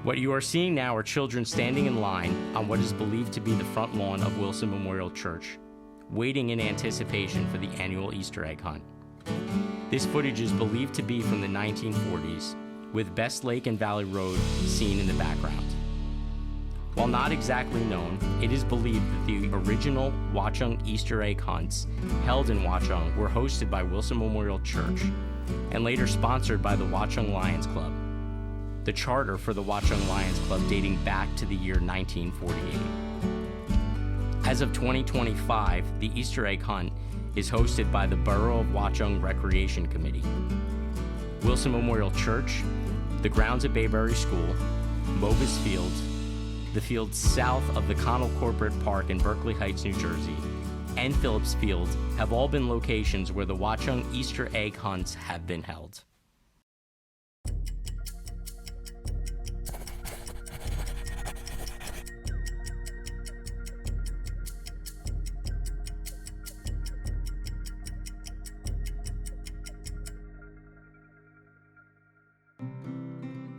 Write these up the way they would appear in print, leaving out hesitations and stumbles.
What you are seeing now are children standing in line on what is believed to be the front lawn of Wilson Memorial Church, waiting in anticipation for the annual Easter egg hunt. This footage is believed to be from the 1940s, with Best Lake and Valley Road seen in the background. While not exactly known, it is believed that the original Watchung Easter Egg Hunts held in Watchung were hosted by Wilson Memorial Church and later sponsored by the Watchung Lions Club, the charter for the Watchung Lions Club dating back to the year 1948. As of 2025, the Easter Egg Hunt is hosted by the Borough of Watchung Recreation Committee, Wilson Memorial Church, the grounds at Bayberry School, Movis Field, the fields south of the Connell Corporate Park in Berkeley Heights, New Jersey, and Phillips Field have all been locations where the Watchung Easter Egg Hunts have been held.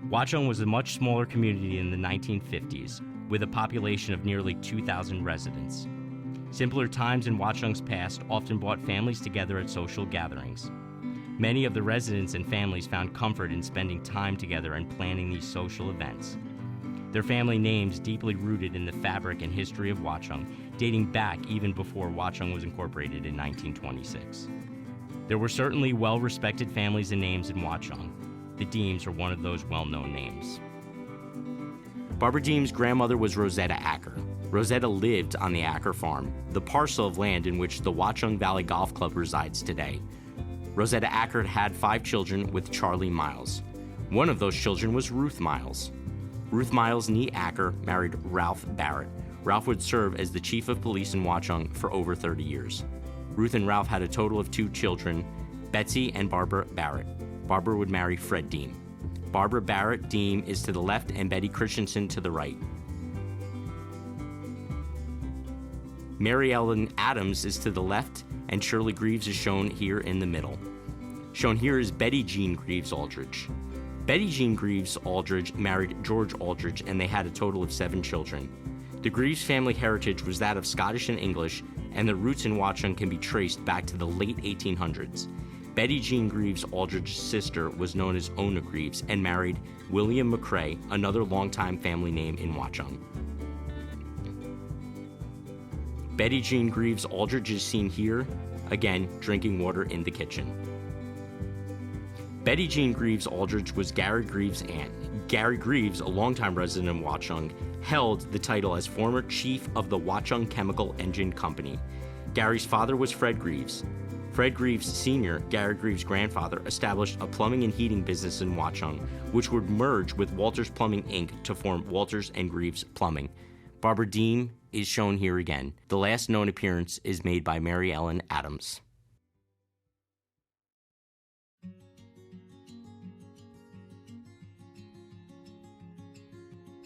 Watchung was a much smaller community in the 1950s, with a population of nearly 2,000 residents. Simpler times in Watchung's past often brought families together at social gatherings. Many of the residents and families found comfort in spending time together and planning these social events. Their family names deeply rooted in the fabric and history of Watchung, dating back even before Watchung was incorporated in 1926. There were certainly well-respected families and names in Watchung. The Diems are one of those well-known names. Barbara Diem's grandmother was Rosetta Acker. Rosetta lived on the Acker farm, the parcel of land in which the Watchung Valley Golf Club resides today. Rosetta Acker had 5 children with Charlie Miles. One of those children was Ruth Miles. Ruth Miles' nee Acker married Ralph Barrett. Ralph would serve as the chief of police in Watchung for over 30 years. Ruth and Ralph had a total of 2 children, Betsy and Barbara Barrett. Barbara would marry Fred Diem. Barbara Barrett Diem is to the left and Betty Christensen to the right. Mary Ellen Adams is to the left and Shirley Greives is shown here in the middle. Shown here is Betty Jean Greives Aldrich. Betty Jean Greives Aldrich married George Aldrich and they had a total of 7 children. The Greives family heritage was that of Scottish and English, and their roots in Watchung can be traced back to the late 1800s. Betty Jean Greives Aldrich's sister was known as Ona Greives and married William McCrae, another longtime family name in Watchung. Betty Jean Greives Aldrich is seen here, again, drinking water in the kitchen. Betty Jean Greives Aldrich was Gary Greives' aunt. Gary Greives, a longtime resident of Watchung, held the title as former chief of the Watchung Chemical Engine Company. Gary's father was Fred Greives. Fred Greives Sr., Gary Greives' grandfather, established a plumbing and heating business in Watchung, which would merge with Walters Plumbing, Inc. to form Walters and Greives Plumbing. Barbara Diem is shown here again. The last known appearance is made by Mary Ellen Adams.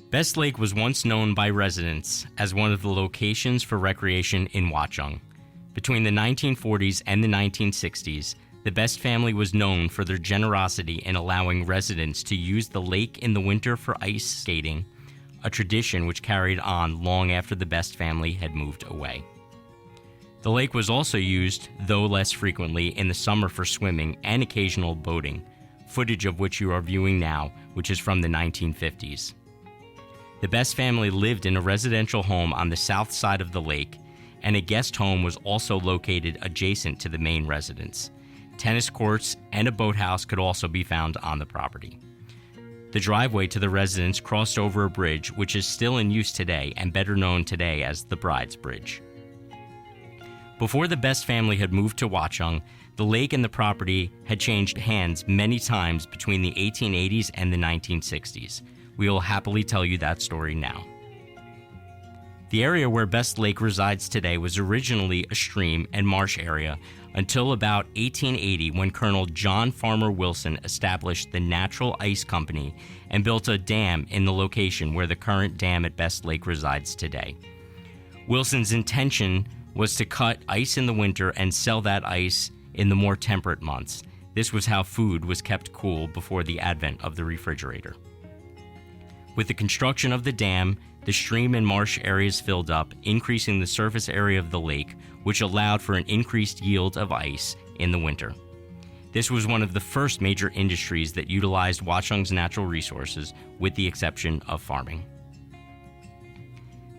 Best Lake was once known by residents as one of the locations for recreation in Watchung. Between the 1940s and the 1960s, the Best family was known for their generosity in allowing residents to use the lake in the winter for ice skating, a tradition which carried on long after the Best family had moved away. The lake was also used, though less frequently, in the summer for swimming and occasional boating, footage of which you are viewing now, which is from the 1950s. The Best family lived in a residential home on the south side of the lake, and a guest home was also located adjacent to the main residence. Tennis courts and a boathouse could also be found on the property. The driveway to the residence crossed over a bridge which is still in use today and better known today as the Bride's Bridge. Before the Best family had moved to Watchung, the lake and the property had changed hands many times between the 1880s and the 1960s. We will happily tell you that story now. The area where Best Lake resides today was originally a stream and marsh area until about 1880 when Colonel John Farmer Wilson established the Natural Ice Company and built a dam in the location where the current dam at Best Lake resides today. Wilson's intention was to cut ice in the winter and sell that ice in the more temperate months. This was how food was kept cool before the advent of the refrigerator. With the construction of the dam, the stream and marsh areas filled up, increasing the surface area of the lake, which allowed for an increased yield of ice in the winter. This was one of the first major industries that utilized Watchung's natural resources, with the exception of farming.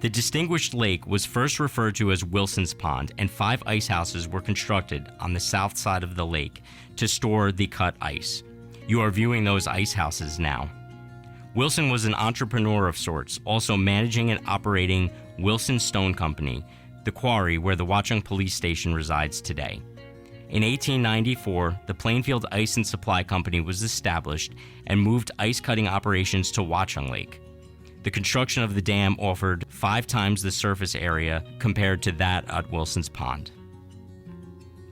The distinguished lake was first referred to as Wilson's Pond, and 5 ice houses were constructed on the south side of the lake to store the cut ice. You are viewing those ice houses now. Wilson was an entrepreneur of sorts, also managing and operating Wilson Stone Company, the quarry where the Watchung Police Station resides today. In 1894, the Plainfield Ice and Supply Company was established and moved ice cutting operations to Watchung Lake. The construction of the dam offered 5 times the surface area compared to that at Wilson's Pond.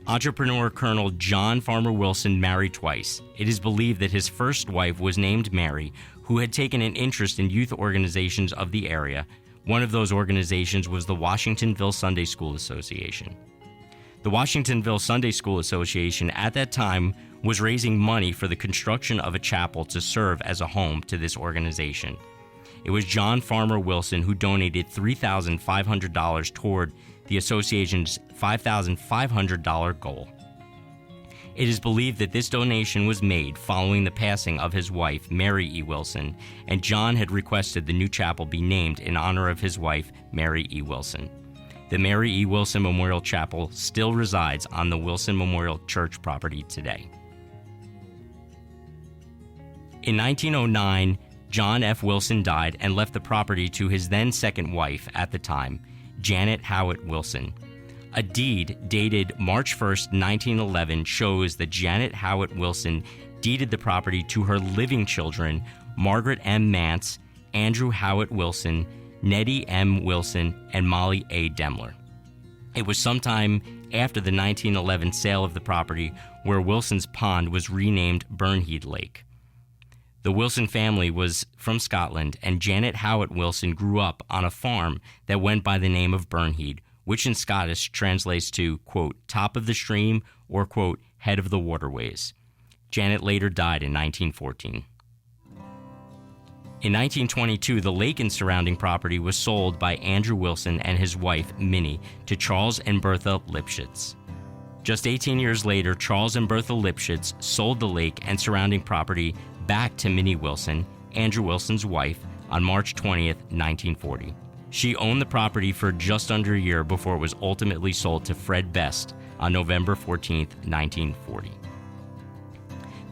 Entrepreneur Colonel John Farmer Wilson married twice. It is believed that his first wife was named Mary, who had taken an interest in youth organizations of the area. One of those organizations was the Washingtonville Sunday School Association. The Washingtonville Sunday School Association at that time was raising money for the construction of a chapel to serve as a home to this organization. It was John Farmer Wilson who donated $3,500 toward the association's $5,500 goal. It is believed that this donation was made following the passing of his wife, Mary E. Wilson, and John had requested the new chapel be named in honor of his wife, Mary E. Wilson. The Mary E. Wilson Memorial Chapel still resides on the Wilson Memorial Church property today. In 1909, John F. Wilson died and left the property to his then second wife at the time, Janet Howat Wilson. A deed dated March 1, 1911 shows that Janet Howat Wilson deeded the property to her living children, Margaret M. Mance, Andrew Howat Wilson, Nettie M. Wilson, and Molly A. Demler. It was sometime after the 1911 sale of the property where Wilson's Pond was renamed Burnhead Lake. The Wilson family was from Scotland, and Janet Howat Wilson grew up on a farm that went by the name of Burnhead, which in Scottish translates to, quote, top of the stream or, quote, head of the waterways. Janet later died in 1914. In 1922, the lake and surrounding property was sold by Andew Wilson and his wife, Minnie, to Charles and Bertha Lipschitz. Just 18 years later, Charles and Bertha Lipschitz sold the lake and surrounding property back to Minnie Wilson, Andew Wilson's wife, on March 20th, 1940. She owned the property for just under a year before it was ultimately sold to Fred Best on November 14th, 1940.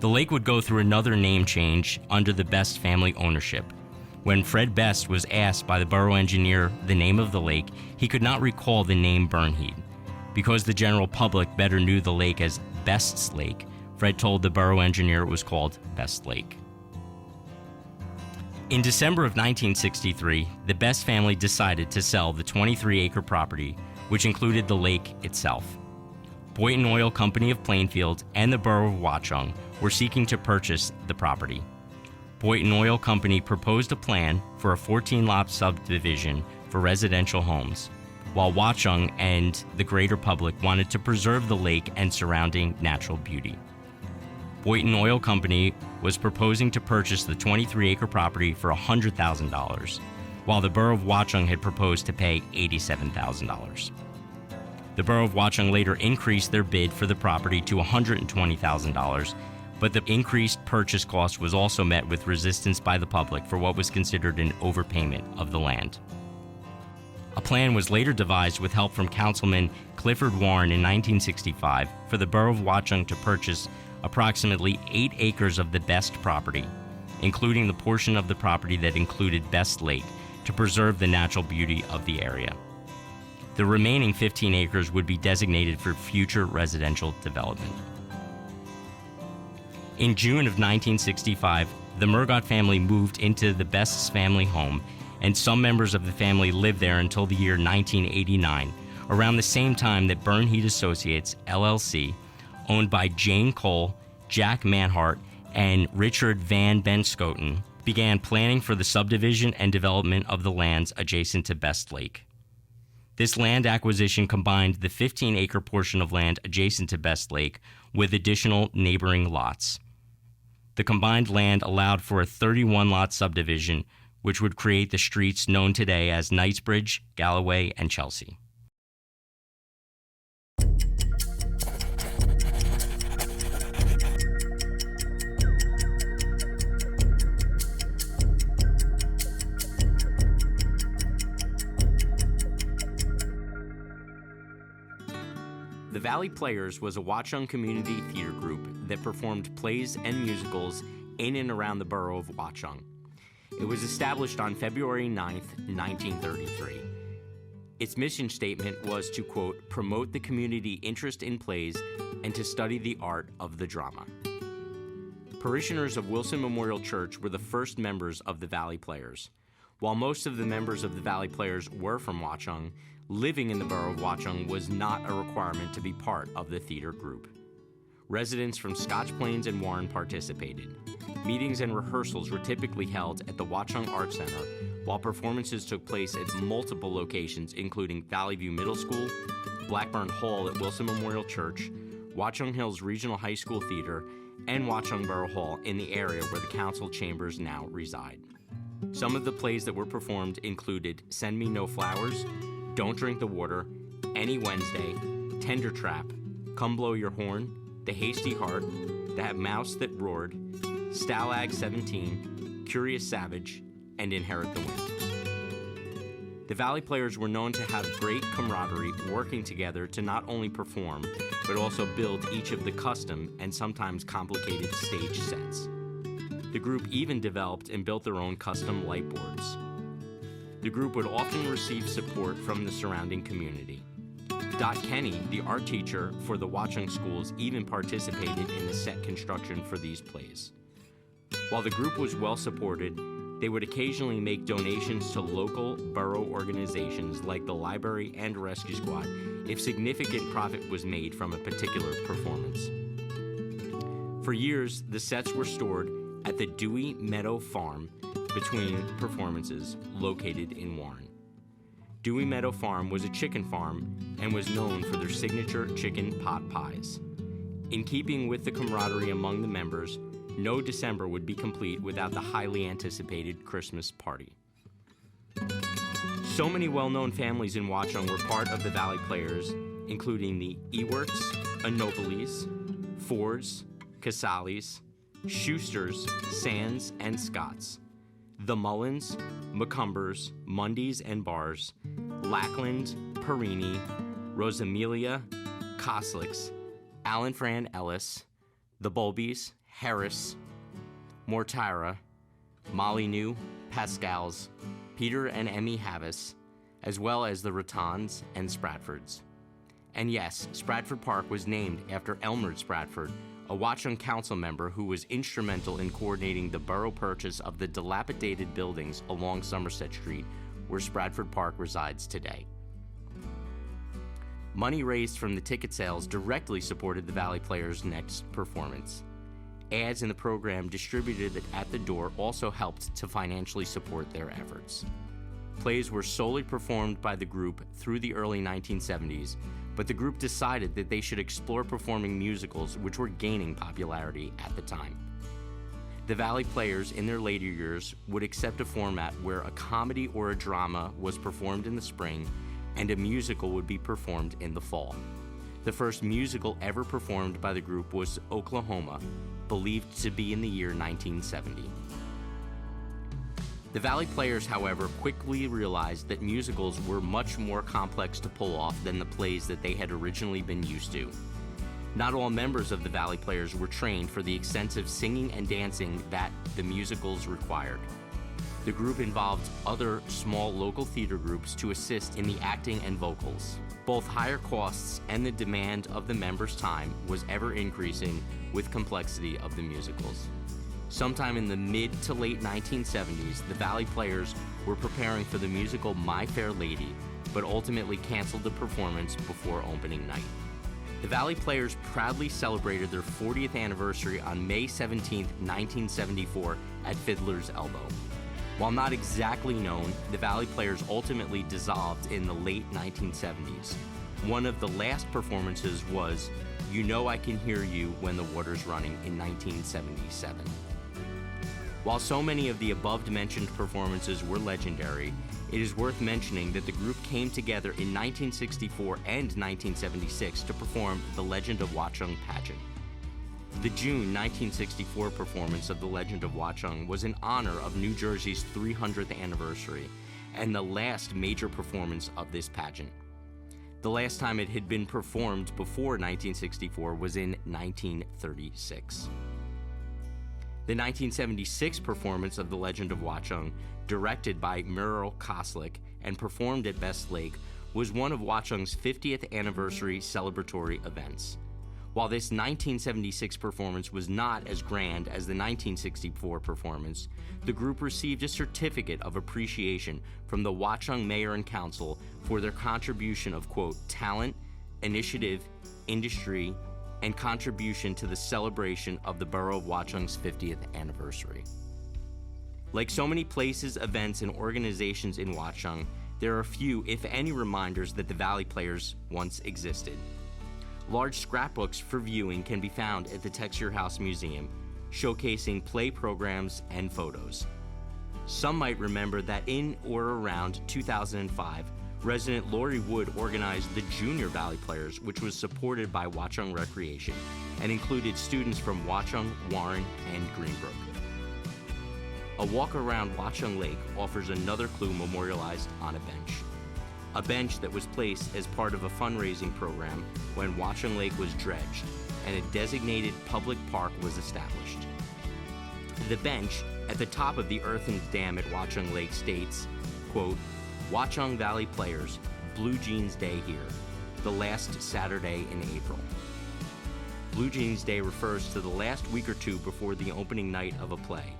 The lake would go through another name change under the Best family ownership. When Fred Best was asked by the borough engineer the name of the lake, he could not recall the name Burnhead. Because the general public better knew the lake as Best's Lake, Fred told the borough engineer it was called Best Lake. In December of 1963, the Best family decided to sell the 23-acre property, which included the lake itself. Boynton Oil Company of Plainfield and the Borough of Watchung were seeking to purchase the property. Boynton Oil Company proposed a plan for a 14-lot subdivision for residential homes, while Watchung and the greater public wanted to preserve the lake and surrounding natural beauty. Boynton Oil Company was proposing to purchase the 23-acre property for $100,000, while the Borough of Watchung had proposed to pay $87,000. The Borough of Watchung later increased their bid for the property to $120,000, but the increased purchase cost was also met with resistance by the public for what was considered an overpayment of the land. A plan was later devised with help from Councilman Clifford Warren in 1965 for the Borough of Watchung to purchase approximately 8 acres of the Best property, including the portion of the property that included Best Lake, to preserve the natural beauty of the area. The remaining 15 acres would be designated for future residential development. In June of 1965, the Mergott family moved into the Best's family home, and some members of the family lived there until the year 1989, around the same time that Burnhead Associates, LLC, owned by Jane Cole, Jack Manhart, and Richard Van Benscoten, began planning for the subdivision and development of the lands adjacent to Best Lake. This land acquisition combined the 15-acre portion of land adjacent to Best Lake with additional neighboring lots. The combined land allowed for a 31-lot subdivision which would create the streets known today as Knightsbridge, Galloway, and Chelsea. The Valley Players was a Watchung community theater group that performed plays and musicals in and around the borough of Watchung. It was established on February 9th, 1933. Its mission statement was to, quote, promote the community interest in plays and to study the art of the drama. Parishioners of Wilson Memorial Church were the first members of the Valley Players. While most of the members of the Valley Players were from Watchung, living in the borough of Watchung was not a requirement to be part of the theater group. Residents from Scotch Plains and Warren participated. Meetings and rehearsals were typically held at the Watchung Art Center, while performances took place at multiple locations including Valley View Middle School, Blackburn Hall at Wilson Memorial Church, Watchung Hills Regional High School Theater, and Watchung Borough Hall in the area where the council chambers now reside. Some of the plays that were performed included Send Me No Flowers, Don't Drink the Water, Any Wednesday, Tender Trap, Come Blow Your Horn, The Hasty Heart, The Mouse That Roared, Stalag 17, Curious Savage, and Inherit the Wind. The Valley Players were known to have great camaraderie, working together to not only perform, but also build each of the custom and sometimes complicated stage sets. The group even developed and built their own custom light boards. The group would often receive support from the surrounding community. Dot Kenny, the art teacher for the Watchung schools, even participated in the set construction for these plays. While the group was well supported, they would occasionally make donations to local borough organizations like the Library and Rescue Squad if significant profit was made from a particular performance. For years, the sets were stored at the Dewey Meadow Farm between performances, located in Warren. Dewey Meadow Farm was a chicken farm and was known for their signature chicken pot pies. In keeping with the camaraderie among the members, no December would be complete without the highly anticipated Christmas party. So many well-known families in Watchung were part of the Valley Players, including the Ewerts, Anopolis, Fords, Casalis, Schusters, Sands, and Scotts, the Mullins, McCumbers, Mundys and Bars, Lackland, Perini, Rosamelia, Koslicks, Alan Fran Ellis, the Bulbys, Harris, Mortira, Molyneux, Pascals, Peter and Emmy Havis, as well as the Rattons and Spratfords. And yes, Stratford Park was named after Elmer Stratford, a Watchung council member who was instrumental in coordinating the borough purchase of the dilapidated buildings along Somerset Street, where Stratford Park resides today. Money raised from the ticket sales directly supported the Valley Players' next performance. Ads in the program distributed at the door also helped to financially support their efforts. Plays were solely performed by the group through the early 1970s, but the group decided that they should explore performing musicals, which were gaining popularity at the time. The Valley Players in their later years would accept a format where a comedy or a drama was performed in the spring and a musical would be performed in the fall. The first musical ever performed by the group was Oklahoma, believed to be in the year 1970. The Valley Players, however, quickly realized that musicals were much more complex to pull off than the plays that they had originally been used to. Not all members of the Valley Players were trained for the extensive singing and dancing that the musicals required. The group involved other small local theater groups to assist in the acting and vocals. Both higher costs and the demand of the members' time was ever increasing with complexity of the musicals. Sometime in the mid to late 1970s, the Valley Players were preparing for the musical My Fair Lady, but ultimately canceled the performance before opening night. The Valley Players proudly celebrated their 40th anniversary on May 17, 1974 at Fiddler's Elbow. While not exactly known, the Valley Players ultimately dissolved in the late 1970s. One of the last performances was You Know I Can Hear You When the Water's Running in 1977. While so many of the above-mentioned performances were legendary, it is worth mentioning that the group came together in 1964 and 1976 to perform the Legend of Watchung pageant. The June 1964 performance of the Legend of Watchung was in honor of New Jersey's 300th anniversary and the last major performance of this pageant. The last time it had been performed before 1964 was in 1936. The 1976 performance of The Legend of Watchung, directed by Muriel Koslick and performed at Best Lake, was one of Watchung's 50th anniversary celebratory events. While this 1976 performance was not as grand as the 1964 performance, the group received a certificate of appreciation from the Watchung Mayor and Council for their contribution of, quote, talent, initiative, industry, and contribution to the celebration of the Borough of Watchung's 50th anniversary. Like so many places, events, and organizations in Watchung, there are few, if any, reminders that the Valley Players once existed. Large scrapbooks for viewing can be found at the Texture House Museum, showcasing play programs and photos. Some might remember that in or around 2005, resident Lori Wood organized the Junior Valley Players, which was supported by Watchung Recreation and included students from Watchung, Warren, and Greenbrook. A walk around Watchung Lake offers another clue memorialized on a bench. A bench that was placed as part of a fundraising program when Watchung Lake was dredged and a designated public park was established. The bench at the top of the earthen dam at Watchung Lake states, quote, Watchung Valley Players, Blue Jeans Day here, the last Saturday in April. Blue Jeans Day refers to the last week or two before the opening night of a play,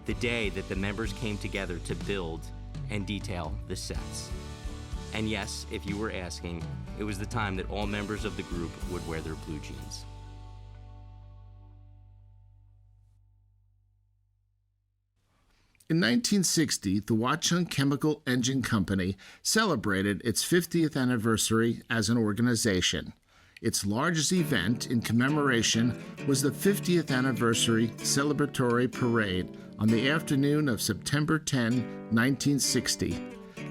the day that the members came together to build and detail the sets. And yes, if you were asking, it was the time that all members of the group would wear their blue jeans. In 1960, the Watchung Chemical Engine Company celebrated its 50th anniversary as an organization. Its largest event in commemoration was the 50th anniversary celebratory parade on the afternoon of September 10, 1960,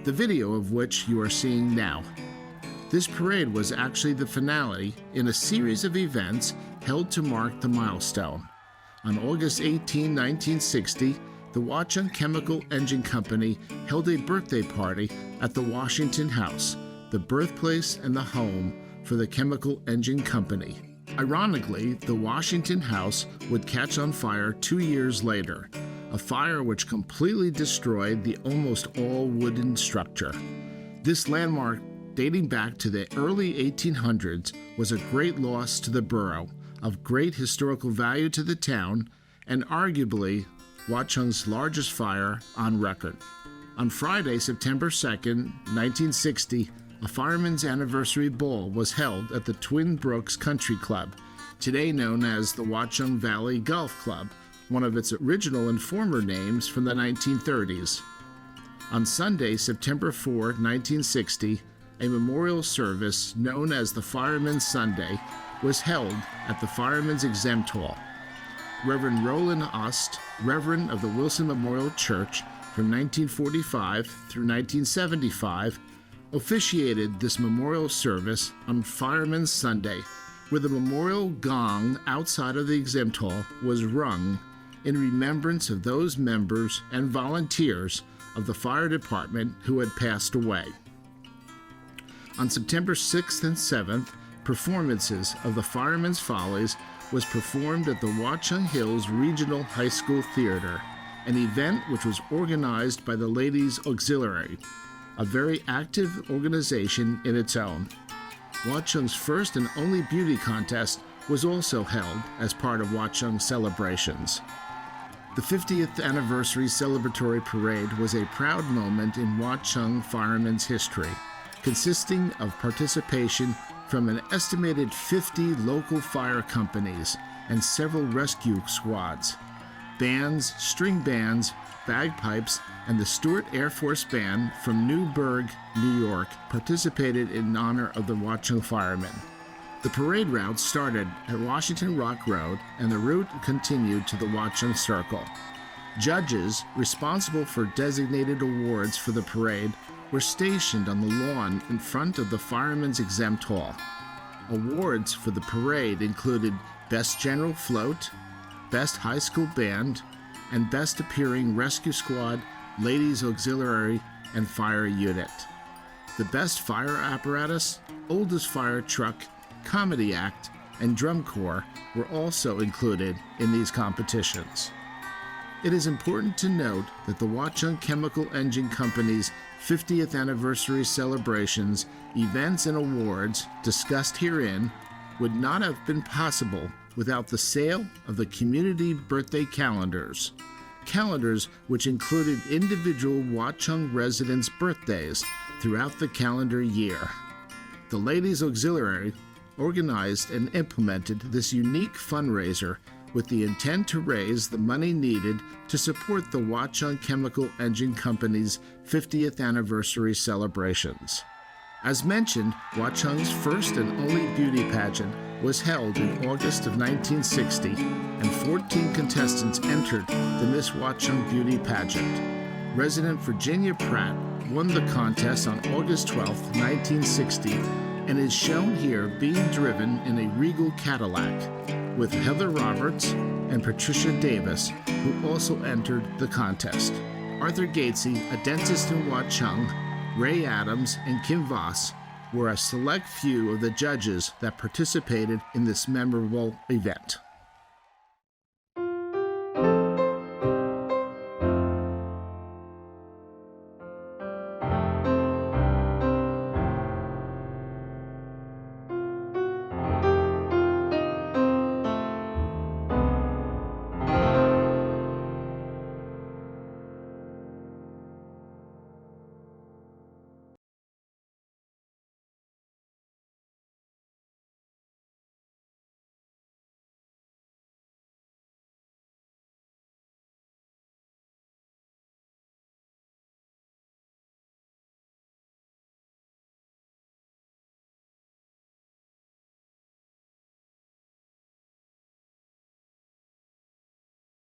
the video of which you are seeing now. This parade was actually the finale in a series of events held to mark the milestone. On August 18, 1960, the Watchung Chemical Engine Company held a birthday party at the Washington House, the birthplace and the home for the Chemical Engine Company. Ironically, the Washington House would catch on fire 2 years later, a fire which completely destroyed the almost all wooden structure. This landmark, dating back to the early 1800s, was a great loss to the borough, of great historical value to the town, and arguably Watchung's largest fire on record. On Friday, September 2nd, 1960, a Fireman's Anniversary Ball was held at the Twin Brooks Country Club, today known as the Watchung Valley Golf Club, one of its original and former names from the 1930s. On Sunday, September 4, 1960, a memorial service known as the Fireman's Sunday was held at the Fireman's Exempt Hall. Reverend Roland Ost, Reverend of the Wilson Memorial Church from 1945 through 1975, officiated this memorial service on Fireman's Sunday, where the memorial gong outside of the Exempt Hall was rung in remembrance of those members and volunteers of the fire department who had passed away. On September 6th and 7th, performances of the Fireman's Follies was performed at the Watchung Hills Regional High School Theater, an event which was organized by the Ladies Auxiliary, a very active organization in its own. Watchung's first and only beauty contest was also held as part of Watchung celebrations. The 50th anniversary celebratory parade was a proud moment in Watchung firemen's history, consisting of participation from an estimated 50 local fire companies and several rescue squads. Bands, string bands, bagpipes, and the Stuart Air Force Band from Newburgh, New York, participated in honor of the Watchung firemen. The parade route started at Washington Rock Road, and the route continued to the Watchung Circle. Judges responsible for designated awards for the parade were stationed on the lawn in front of the Fireman's Exempt Hall. Awards for the parade included Best General Float, Best High School Band, and Best Appearing Rescue Squad, Ladies Auxiliary, and Fire Unit. The Best Fire Apparatus, Oldest Fire Truck, Comedy Act, and Drum Corps were also included in these competitions. It is important to note that the Watchung Chemical Engine Company's 50th anniversary celebrations, events, and awards discussed herein would not have been possible without the sale of the community birthday calendars. Calendars which included individual Watchung residents' birthdays throughout the calendar year. The Ladies Auxiliary organized and implemented this unique fundraiser with the intent to raise the money needed to support the Watchung Chemical Engine Company's 50th anniversary celebrations. As mentioned, Watchung's first and only beauty pageant was held in August of 1960, and 14 contestants entered the Miss Watchung Beauty Pageant. Resident Virginia Pratt won the contest on August 12, 1960, and is shown here being driven in a regal Cadillac, with Heather Roberts and Patricia Davis, who also entered the contest. Arthur Gatesy, a dentist in Watchung, Ray Adams, and Kim Voss were a select few of the judges that participated in this memorable event.